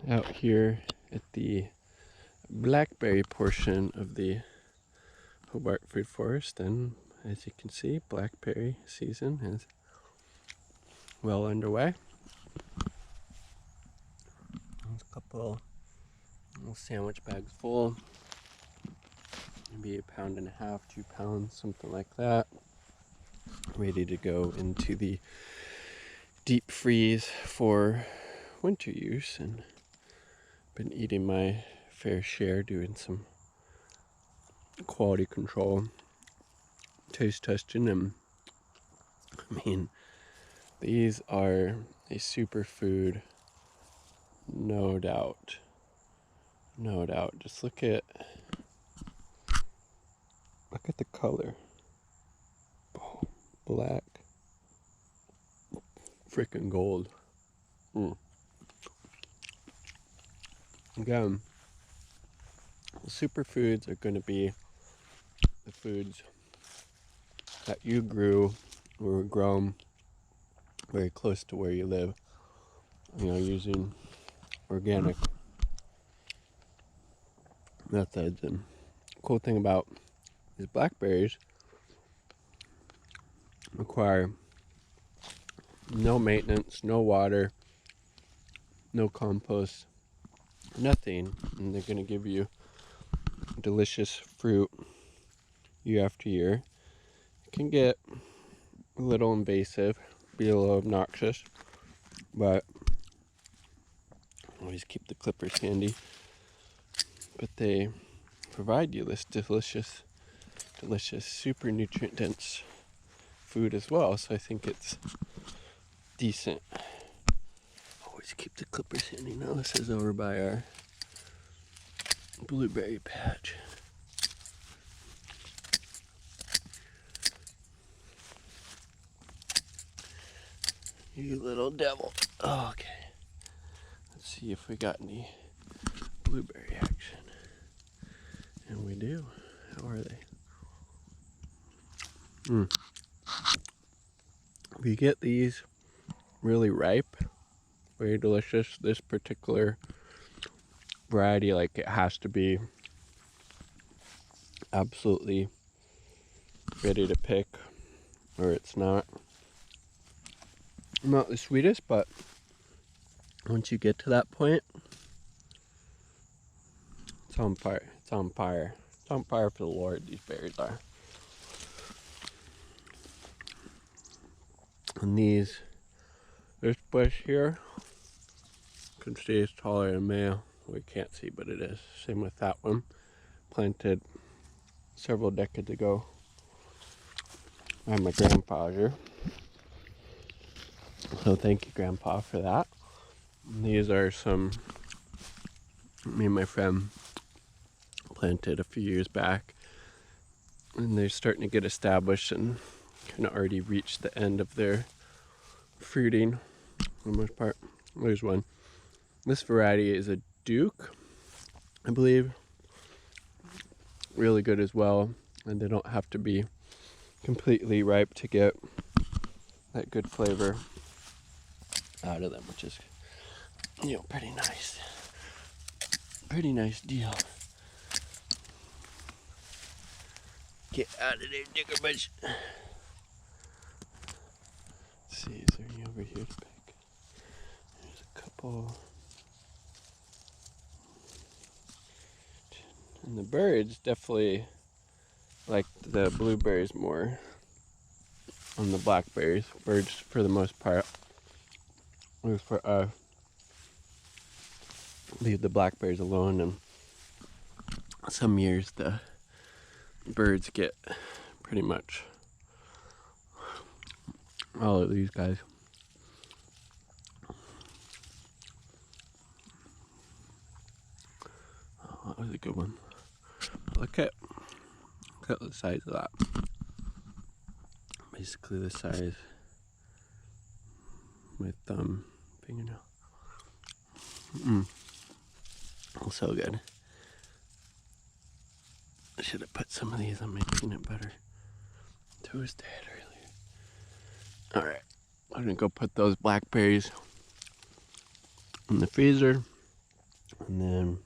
Out here at the blackberry portion of the Hobart Fruit Forest, and as you can see, blackberry season is well underway. There's a couple little sandwich bags full, maybe 1.5 pounds, 2 pounds, something like that, ready to go into the deep freeze for winter use. And been eating my fair share, doing some quality control, taste testing, and I mean, these are a superfood, no doubt. No doubt. Just look at the color. Oh, black. Freaking gold. Again, superfoods are going to be the foods that you grew or were grown very close to where you live. Using organic methods. And the cool thing about these blackberries require no maintenance, no water, no compost, nothing, and they're going to give you delicious fruit year after year. It can get a little invasive, be a little obnoxious, but always keep the clippers handy. But they provide you this delicious, super nutrient dense food as well, so I think it's decent. Always keep the clippers handy. Now this is over by our blueberry patch. You little devil. Oh, okay. Let's see if we got any blueberry action. And we do. How are they? If you get these really ripe, very delicious. This particular variety, like, it has to be absolutely ready to pick, or it's not the sweetest. But once you get to that point, it's on fire. It's on fire. It's on fire for the Lord, these berries are. And this bush here, you can see it's taller than male. We can't see, but it is. Same with that one. Planted several decades ago by my grandfather. So thank you, Grandpa, for that. And these are some me and my friend planted a few years back, and they're starting to get established and kind of already reached the end of their fruiting for the most part. There's one. This variety is a Duke, I believe. Really good as well, and they don't have to be completely ripe to get that good flavor out of them, which is, pretty nice. Pretty nice deal. Get out of there, digger bush. Let's see, is there any over here to pick? There's a couple. And the birds definitely like the blueberries more on the blackberries. Birds, for the most part, leave the blackberries alone, and some years the birds get pretty much all of these guys. Oh, that was a good one. Look at the size of that. Basically the size of my thumb fingernail. So good. I should have put some of these on my peanut butter toast earlier. Alright, I'm gonna go put those blackberries in the freezer. and then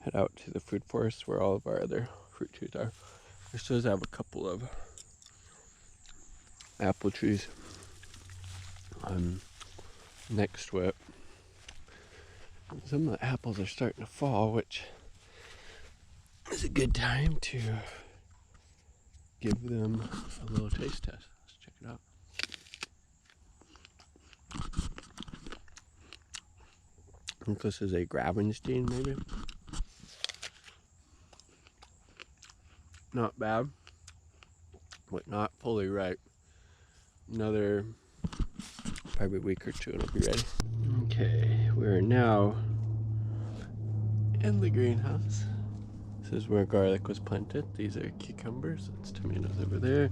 head out to the food forest where all of our other fruit trees are. I still have a couple of apple trees next to it. Some of the apples are starting to fall, which is a good time to give them a little taste test. Let's check it out. I think this is a Gravenstein, maybe. Not bad, but not fully ripe. Another probably week or two and it'll be ready. Okay, we're now in the greenhouse. This is where garlic was planted. These are cucumbers. That's tomatoes over there.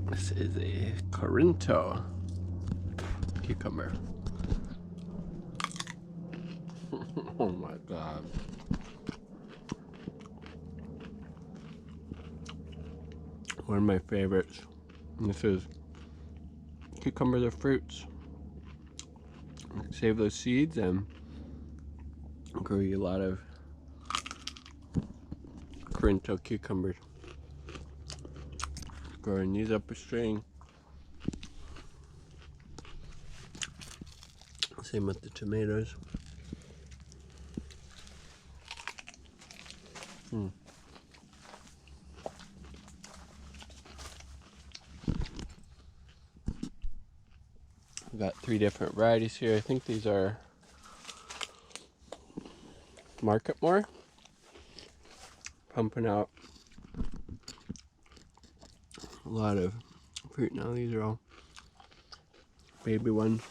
This is a Corinto cucumber. Oh my god. One of my favorites. And this is cucumbers are fruits. Save those seeds and grow you a lot of Corinto cucumbers. Growing these up a string. Same with the tomatoes. We've got 3 different varieties here. I think these are Marketmore. Pumping out a lot of fruit now. These are all baby ones.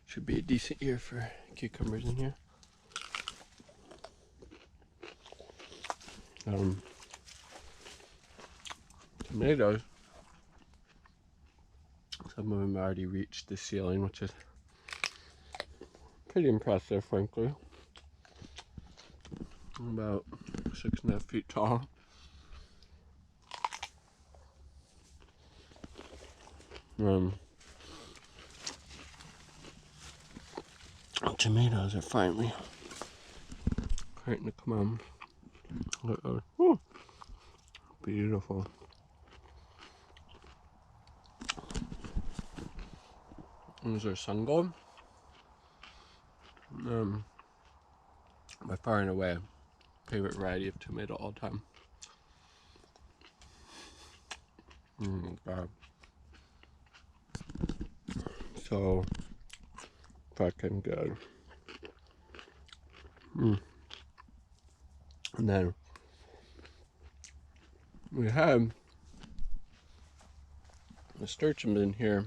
Should be a decent year for cucumbers in here. Tomatoes, some of them already reached the ceiling, which is pretty impressive, frankly. About 6.5 feet tall. Tomatoes are finally starting to come on. Oh, beautiful. These are sun gold. By far and away, favorite variety of tomato all time. God. So fucking good. And then we had nasturtiums in here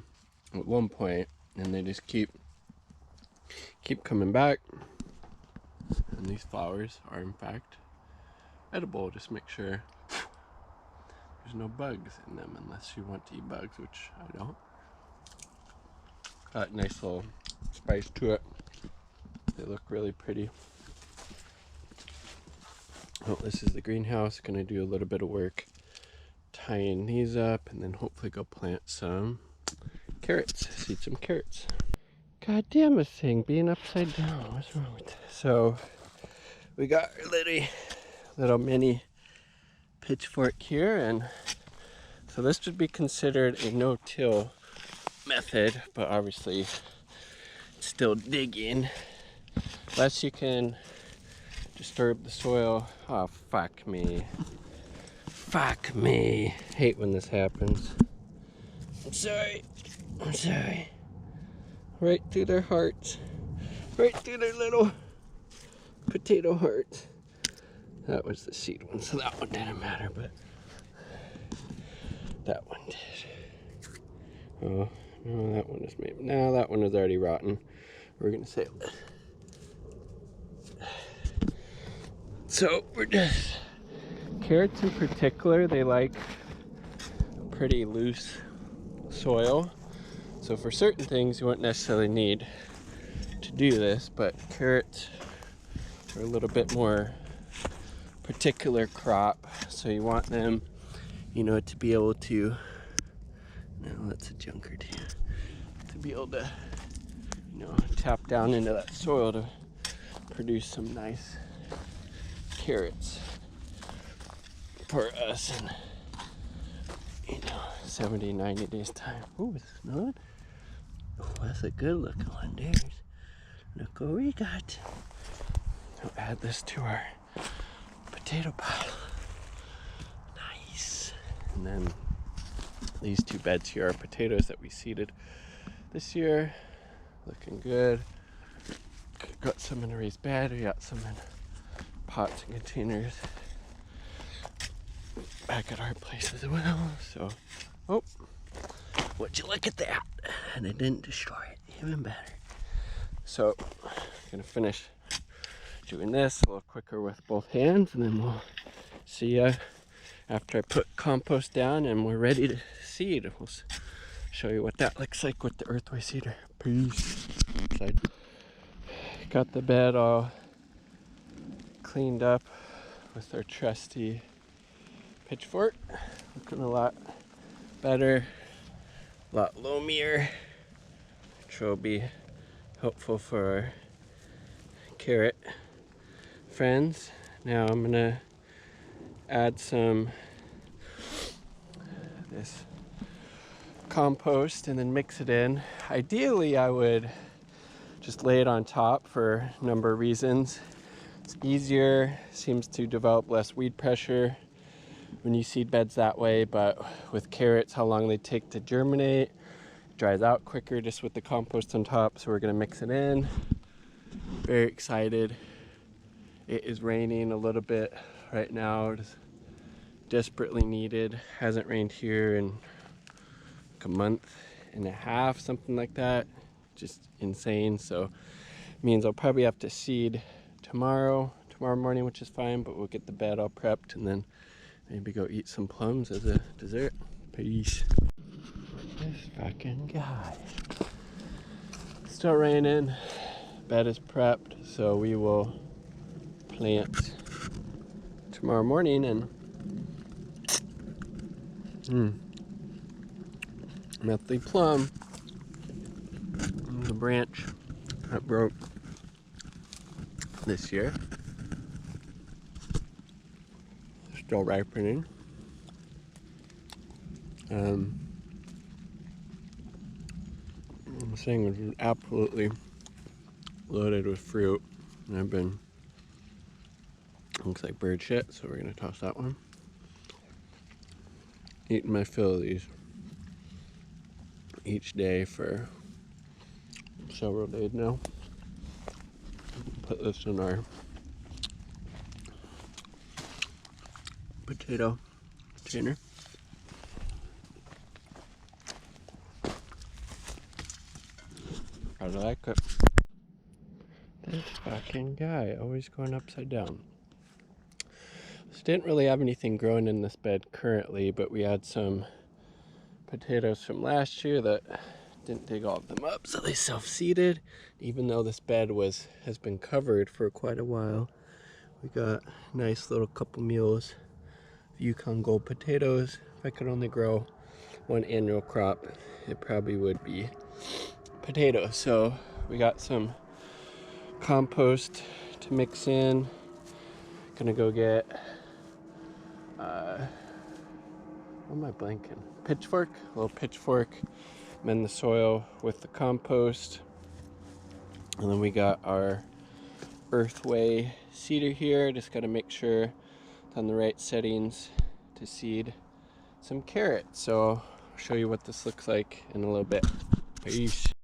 at one point, and they just keep coming back. And these flowers are in fact edible. Just make sure there's no bugs in them unless you want to eat bugs, which I don't. Got a nice little spice to it. They look really pretty. Oh, this is the greenhouse. Gonna do a little bit of work tying these up and then hopefully go plant some carrots. Seed some carrots. God damn this thing being upside down. What's wrong with this? So we got our little mini pitchfork here, and so this would be considered a no-till method, but obviously it's still digging. Unless you can disturb the soil. Oh, fuck me. Fuck me. Hate when this happens. I'm sorry. I'm sorry. Right through their hearts. Right through their little potato hearts. That was the seed one, so that one didn't matter, but that one did. Oh, no, that one is maybe. No, that one is already rotten. We're gonna say it. So we're just, carrots in particular, they like pretty loose soil. So for certain things you won't necessarily need to do this, but carrots are a little bit more particular crop. So you want them, to be able to Now that's a junker to be able to, tap down into that soil to produce some nice carrots for us in 70, 90 days time. Ooh, is this another one? Oh, that's a good looking one. Look what we got. I'll add this to our potato pile. Nice. And then these two beds here are potatoes that we seeded this year. Looking good. Got some in a raised bed. We got some in pots and containers back at our place as well. So, oh, would you look at that? And I didn't destroy it. Even better. So, I'm gonna finish doing this a little quicker with both hands, and then we'll see you after I put compost down and we're ready to seed. We'll show you what that looks like with the Earthway seeder. Peace. Got the bed all cleaned up with our trusty pitchfork. Looking a lot better, a lot loomier, which will be helpful for our carrot friends. Now I'm gonna add some this compost and then mix it in. Ideally, I would just lay it on top for a number of reasons. It's easier, seems to develop less weed pressure when you seed beds that way, but with carrots, how long they take to germinate, it dries out quicker just with the compost on top. So we're gonna mix it in. Very excited. It is raining a little bit right now. It's desperately needed. Hasn't rained here in like a month and a half, something like that. Just insane. So it means I'll probably have to seed tomorrow morning, which is fine, but we'll get the bed all prepped and then maybe go eat some plums as a dessert. Peace. This fucking guy. Still raining. Bed is prepped, so we will plant tomorrow morning and monthly plum. The branch that broke this year. Still ripening. This thing was absolutely loaded with fruit, and I've been, looks like bird shit, so we're gonna toss that one. Eating my fill of these each day for several days now. Put this in our potato container. I like it. This fucking guy always going upside down. So didn't really have anything growing in this bed currently, but we had some potatoes from last year that didn't dig all of them up, so they self-seeded. Even though this bed has been covered for quite a while, we got nice little couple mules of Yukon Gold potatoes. If I could only grow one annual crop, it probably would be potatoes. So we got some compost to mix in. Gonna go get what am I blanking? Pitchfork, a little pitchfork, mend the soil with the compost. And then we got our Earthway seeder here. Just gotta make sure it's on the right settings to seed some carrots. So I'll show you what this looks like in a little bit. Peace.